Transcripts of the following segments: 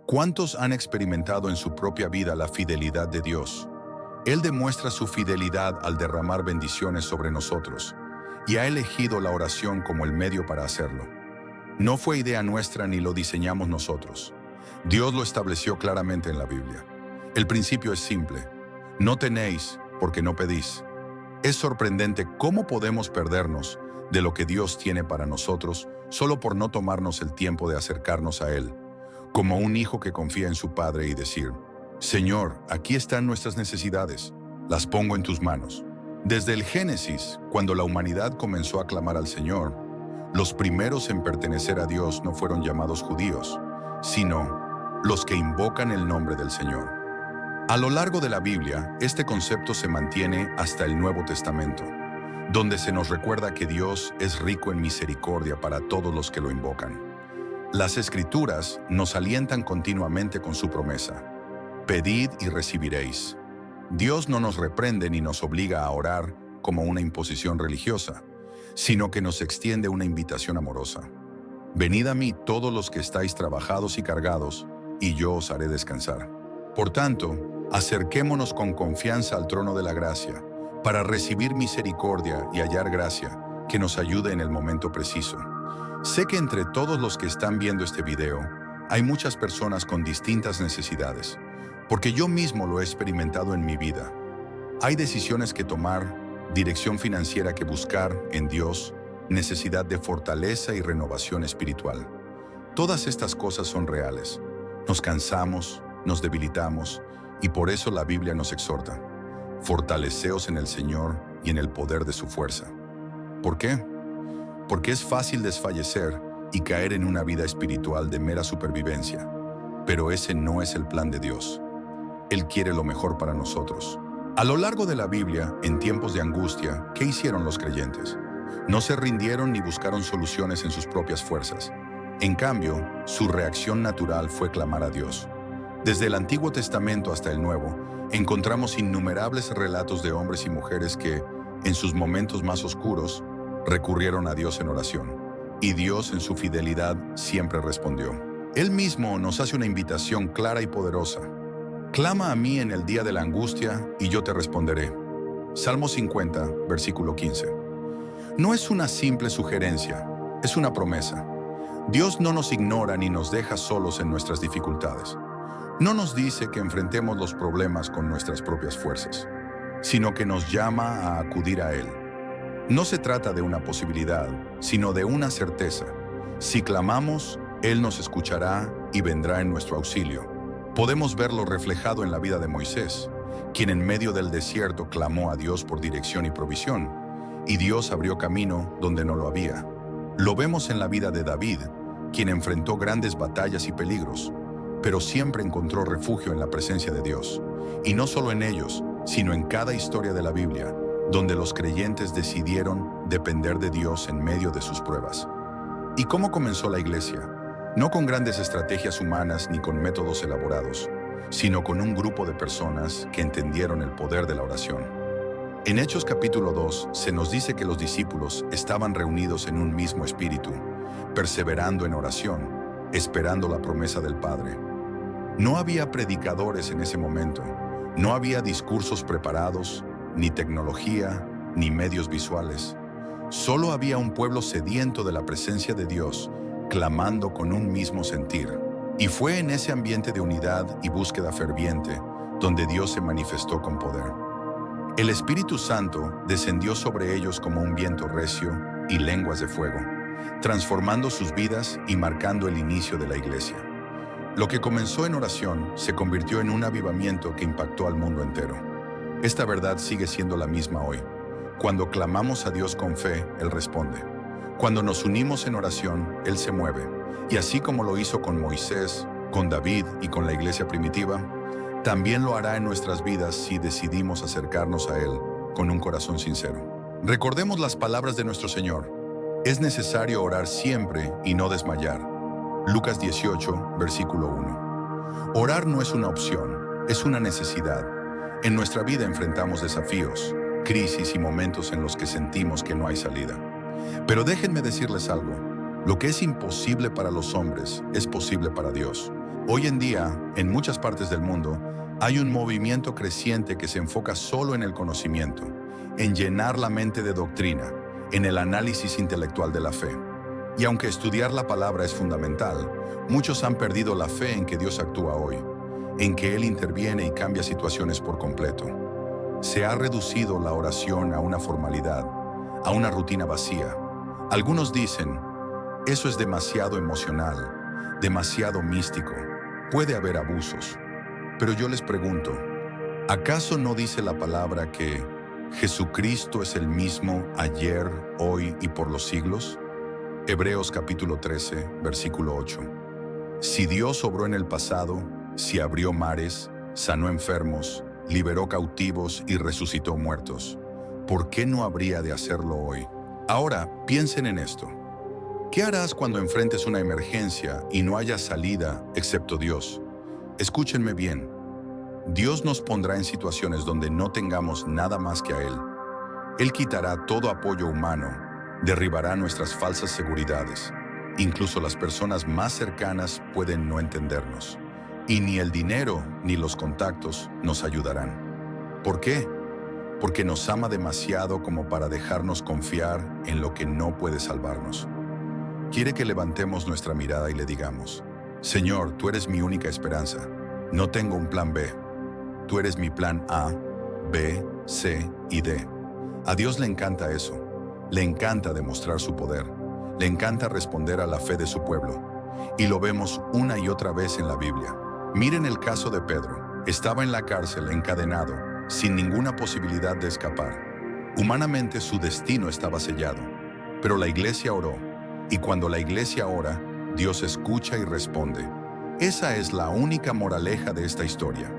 ¿Cuántos han experimentado en su propia vida la fidelidad de Dios? Él demuestra su fidelidad al derramar bendiciones sobre nosotros y ha elegido la oración como el medio para hacerlo. No fue idea nuestra ni lo diseñamos nosotros. Dios lo estableció claramente en la Biblia. El principio es simple. No tenéis porque no pedís. Es sorprendente cómo podemos perdernos de lo que Dios tiene para nosotros solo por no tomarnos el tiempo de acercarnos a Él, como un hijo que confía en su padre y decir: Señor, aquí están nuestras necesidades, las pongo en tus manos. Desde el Génesis, cuando la humanidad comenzó a clamar al Señor, los primeros en pertenecer a Dios no fueron llamados judíos, sino los que invocan el nombre del Señor. A lo largo de la Biblia, este concepto se mantiene hasta el Nuevo Testamento, donde se nos recuerda que Dios es rico en misericordia para todos los que lo invocan. Las Escrituras nos alientan continuamente con su promesa: pedid y recibiréis. Dios no nos reprende ni nos obliga a orar como una imposición religiosa, sino que nos extiende una invitación amorosa. Venid a mí todos los que estáis trabajados y cargados, y yo os haré descansar. Por tanto, acerquémonos con confianza al trono de la gracia, para recibir misericordia y hallar gracia que nos ayude en el momento preciso. Sé que entre todos los que están viendo este video, hay muchas personas con distintas necesidades, porque yo mismo lo he experimentado en mi vida. Hay decisiones que tomar, dirección financiera que buscar en Dios, necesidad de fortaleza y renovación espiritual. Todas estas cosas son reales. Nos cansamos, nos debilitamos, y por eso la Biblia nos exhorta: fortaleceos en el Señor y en el poder de su fuerza. ¿Por qué? Porque es fácil desfallecer y caer en una vida espiritual de mera supervivencia, pero ese no es el plan de Dios. Él quiere lo mejor para nosotros. A lo largo de la Biblia, en tiempos de angustia, ¿qué hicieron los creyentes? No se rindieron ni buscaron soluciones en sus propias fuerzas. En cambio, su reacción natural fue clamar a Dios. Desde el Antiguo Testamento hasta el Nuevo, encontramos innumerables relatos de hombres y mujeres que, en sus momentos más oscuros, recurrieron a Dios en oración. Y Dios, en su fidelidad, siempre respondió. Él mismo nos hace una invitación clara y poderosa: clama a mí en el día de la angustia, y yo te responderé. Salmo 50, versículo 15. No es una simple sugerencia, es una promesa. Dios no nos ignora ni nos deja solos en nuestras dificultades. No nos dice que enfrentemos los problemas con nuestras propias fuerzas, sino que nos llama a acudir a Él. No se trata de una posibilidad, sino de una certeza. Si clamamos, Él nos escuchará y vendrá en nuestro auxilio. Podemos verlo reflejado en la vida de Moisés, quien en medio del desierto clamó a Dios por dirección y provisión, y Dios abrió camino donde no lo había. Lo vemos en la vida de David, quien enfrentó grandes batallas y peligros, pero siempre encontró refugio en la presencia de Dios. Y no solo en ellos, sino en cada historia de la Biblia, donde los creyentes decidieron depender de Dios en medio de sus pruebas. ¿Y cómo comenzó la iglesia? No con grandes estrategias humanas ni con métodos elaborados, sino con un grupo de personas que entendieron el poder de la oración. En Hechos capítulo 2 se nos dice que los discípulos estaban reunidos en un mismo espíritu, perseverando en oración, esperando la promesa del Padre. No había predicadores en ese momento, no había discursos preparados, ni tecnología, ni medios visuales. Solo había un pueblo sediento de la presencia de Dios, clamando con un mismo sentir. Y fue en ese ambiente de unidad y búsqueda ferviente donde Dios se manifestó con poder. El Espíritu Santo descendió sobre ellos como un viento recio y lenguas de fuego, transformando sus vidas y marcando el inicio de la iglesia. Lo que comenzó en oración se convirtió en un avivamiento que impactó al mundo entero. Esta verdad sigue siendo la misma hoy. Cuando clamamos a Dios con fe, Él responde. Cuando nos unimos en oración, Él se mueve. Y así como lo hizo con Moisés, con David y con la iglesia primitiva, también lo hará en nuestras vidas si decidimos acercarnos a Él con un corazón sincero. Recordemos las palabras de nuestro Señor. Es necesario orar siempre y no desmayar. Lucas 18, versículo 1. Orar no es una opción, es una necesidad. En nuestra vida enfrentamos desafíos, crisis y momentos en los que sentimos que no hay salida. Pero déjenme decirles algo. Lo que es imposible para los hombres es posible para Dios. Hoy en día, en muchas partes del mundo, hay un movimiento creciente que se enfoca solo en el conocimiento, en llenar la mente de doctrina, en el análisis intelectual de la fe. Y aunque estudiar la palabra es fundamental, muchos han perdido la fe en que Dios actúa hoy, en que Él interviene y cambia situaciones por completo. Se ha reducido la oración a una formalidad, a una rutina vacía. Algunos dicen, eso es demasiado emocional, demasiado místico, puede haber abusos. Pero yo les pregunto, ¿acaso no dice la palabra que Jesucristo es el mismo ayer, hoy y por los siglos? Hebreos capítulo 13, versículo 8. Si Dios obró en el pasado, si abrió mares, sanó enfermos, liberó cautivos y resucitó muertos, ¿por qué no habría de hacerlo hoy? Ahora, piensen en esto. ¿Qué harás cuando enfrentes una emergencia y no haya salida excepto Dios? Escúchenme bien. Dios nos pondrá en situaciones donde no tengamos nada más que a Él. Él quitará todo apoyo humano, derribará nuestras falsas seguridades. Incluso las personas más cercanas pueden no entendernos. Y ni el dinero ni los contactos nos ayudarán. ¿Por qué? Porque nos ama demasiado como para dejarnos confiar en lo que no puede salvarnos. Quiere que levantemos nuestra mirada y le digamos, Señor, tú eres mi única esperanza. No tengo un plan B. Tú eres mi plan A, B, C y D. A Dios le encanta eso. Le encanta demostrar su poder. Le encanta responder a la fe de su pueblo. Y lo vemos una y otra vez en la Biblia. Miren el caso de Pedro. Estaba en la cárcel encadenado, sin ninguna posibilidad de escapar. Humanamente su destino estaba sellado. Pero la iglesia oró. Y cuando la iglesia ora, Dios escucha y responde. Esa es la única moraleja de esta historia.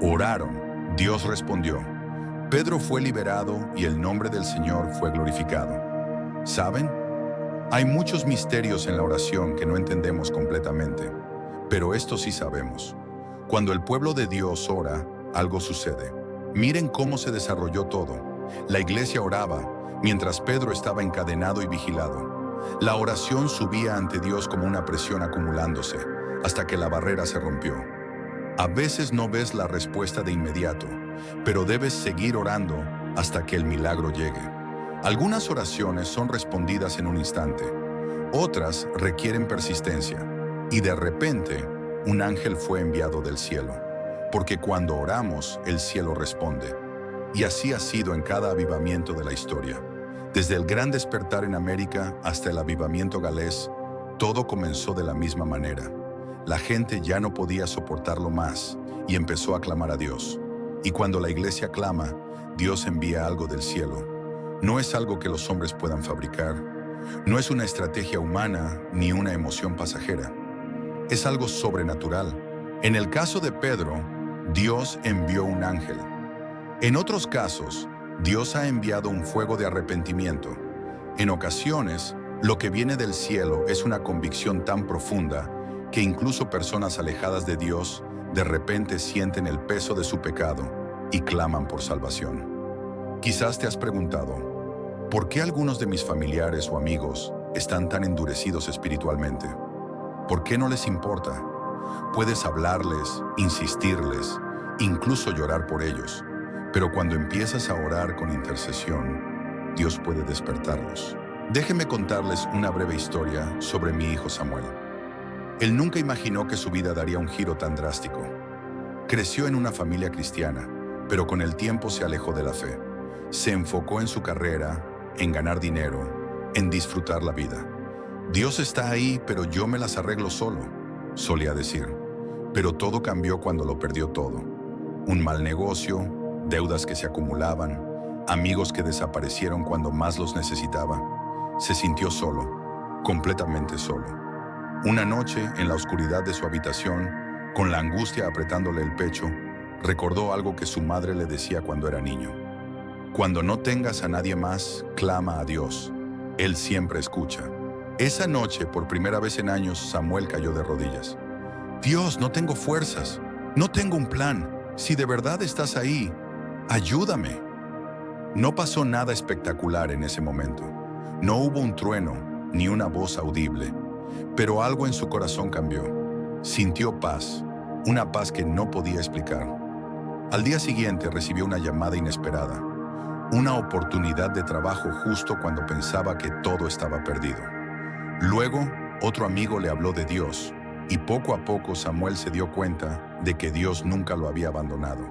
Oraron, Dios respondió. Pedro fue liberado y el nombre del Señor fue glorificado. ¿Saben? Hay muchos misterios en la oración que no entendemos completamente, pero esto sí sabemos. Cuando el pueblo de Dios ora, algo sucede. Miren cómo se desarrolló todo. La iglesia oraba, mientras Pedro estaba encadenado y vigilado. La oración subía ante Dios como una presión acumulándose, hasta que la barrera se rompió. A veces no ves la respuesta de inmediato, pero debes seguir orando hasta que el milagro llegue. Algunas oraciones son respondidas en un instante, otras requieren persistencia, y de repente, un ángel fue enviado del cielo, porque cuando oramos, el cielo responde. Y así ha sido en cada avivamiento de la historia. Desde el gran despertar en América hasta el avivamiento galés, todo comenzó de la misma manera. La gente ya no podía soportarlo más y empezó a clamar a Dios. Y cuando la iglesia clama, Dios envía algo del cielo. No es algo que los hombres puedan fabricar. No es una estrategia humana ni una emoción pasajera. Es algo sobrenatural. En el caso de Pedro, Dios envió un ángel. En otros casos, Dios ha enviado un fuego de arrepentimiento. En ocasiones, lo que viene del cielo es una convicción tan profunda que incluso personas alejadas de Dios de repente sienten el peso de su pecado y claman por salvación. Quizás te has preguntado, ¿por qué algunos de mis familiares o amigos están tan endurecidos espiritualmente? ¿Por qué no les importa? Puedes hablarles, insistirles, incluso llorar por ellos. Pero cuando empiezas a orar con intercesión, Dios puede despertarlos. Déjenme contarles una breve historia sobre mi hijo Samuel. Él nunca imaginó que su vida daría un giro tan drástico. Creció en una familia cristiana, pero con el tiempo se alejó de la fe. Se enfocó en su carrera, en ganar dinero, en disfrutar la vida. Dios está ahí, pero yo me las arreglo solo, solía decir. Pero todo cambió cuando lo perdió todo. Un mal negocio, deudas que se acumulaban, amigos que desaparecieron cuando más los necesitaba. Se sintió solo, completamente solo. Una noche, en la oscuridad de su habitación, con la angustia apretándole el pecho, recordó algo que su madre le decía cuando era niño. Cuando no tengas a nadie más, clama a Dios. Él siempre escucha. Esa noche, por primera vez en años, Samuel cayó de rodillas. Dios, no tengo fuerzas, no tengo un plan. Si de verdad estás ahí, ayúdame. No pasó nada espectacular en ese momento. No hubo un trueno ni una voz audible, pero algo en su corazón cambió. Sintió paz, una paz que no podía explicar. Al día siguiente recibió una llamada inesperada, una oportunidad de trabajo justo cuando pensaba que todo estaba perdido. Luego, otro amigo le habló de Dios, y poco a poco Samuel se dio cuenta de que Dios nunca lo había abandonado.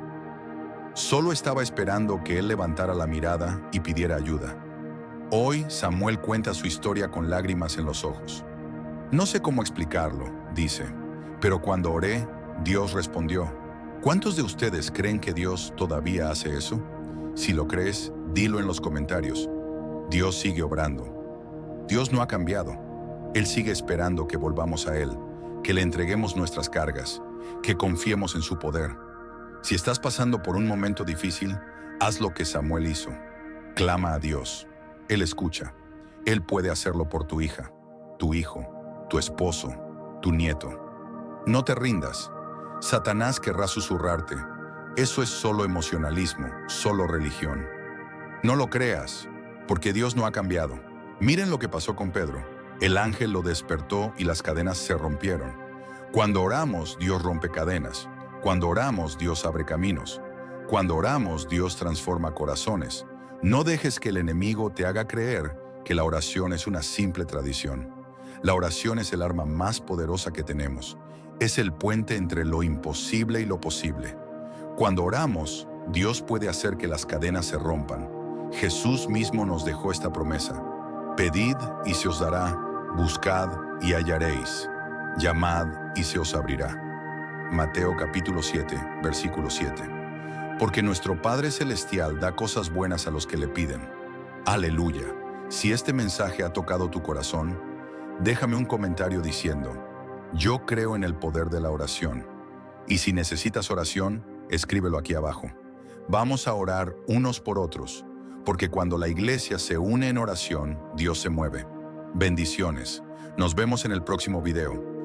Solo estaba esperando que él levantara la mirada y pidiera ayuda. Hoy Samuel cuenta su historia con lágrimas en los ojos. No sé cómo explicarlo, dice, pero cuando oré, Dios respondió. ¿Cuántos de ustedes creen que Dios todavía hace eso? Si lo crees, dilo en los comentarios. Dios sigue obrando. Dios no ha cambiado. Él sigue esperando que volvamos a Él, que le entreguemos nuestras cargas, que confiemos en su poder. Si estás pasando por un momento difícil, haz lo que Samuel hizo. Clama a Dios. Él escucha. Él puede hacerlo por tu hija, tu hijo, tu esposo, tu nieto. No te rindas. Satanás querrá susurrarte. Eso es solo emocionalismo, solo religión. No lo creas, porque Dios no ha cambiado. Miren lo que pasó con Pedro. El ángel lo despertó y las cadenas se rompieron. Cuando oramos, Dios rompe cadenas. Cuando oramos, Dios abre caminos. Cuando oramos, Dios transforma corazones. No dejes que el enemigo te haga creer que la oración es una simple tradición. La oración es el arma más poderosa que tenemos. Es el puente entre lo imposible y lo posible. Cuando oramos, Dios puede hacer que las cadenas se rompan. Jesús mismo nos dejó esta promesa. Pedid y se os dará, buscad y hallaréis, llamad y se os abrirá. Mateo capítulo 7, versículo 7. Porque nuestro Padre Celestial da cosas buenas a los que le piden. Aleluya. Si este mensaje ha tocado tu corazón, déjame un comentario diciendo, yo creo en el poder de la oración. Y si necesitas oración, escríbelo aquí abajo. Vamos a orar unos por otros, porque cuando la iglesia se une en oración, Dios se mueve. Bendiciones. Nos vemos en el próximo video.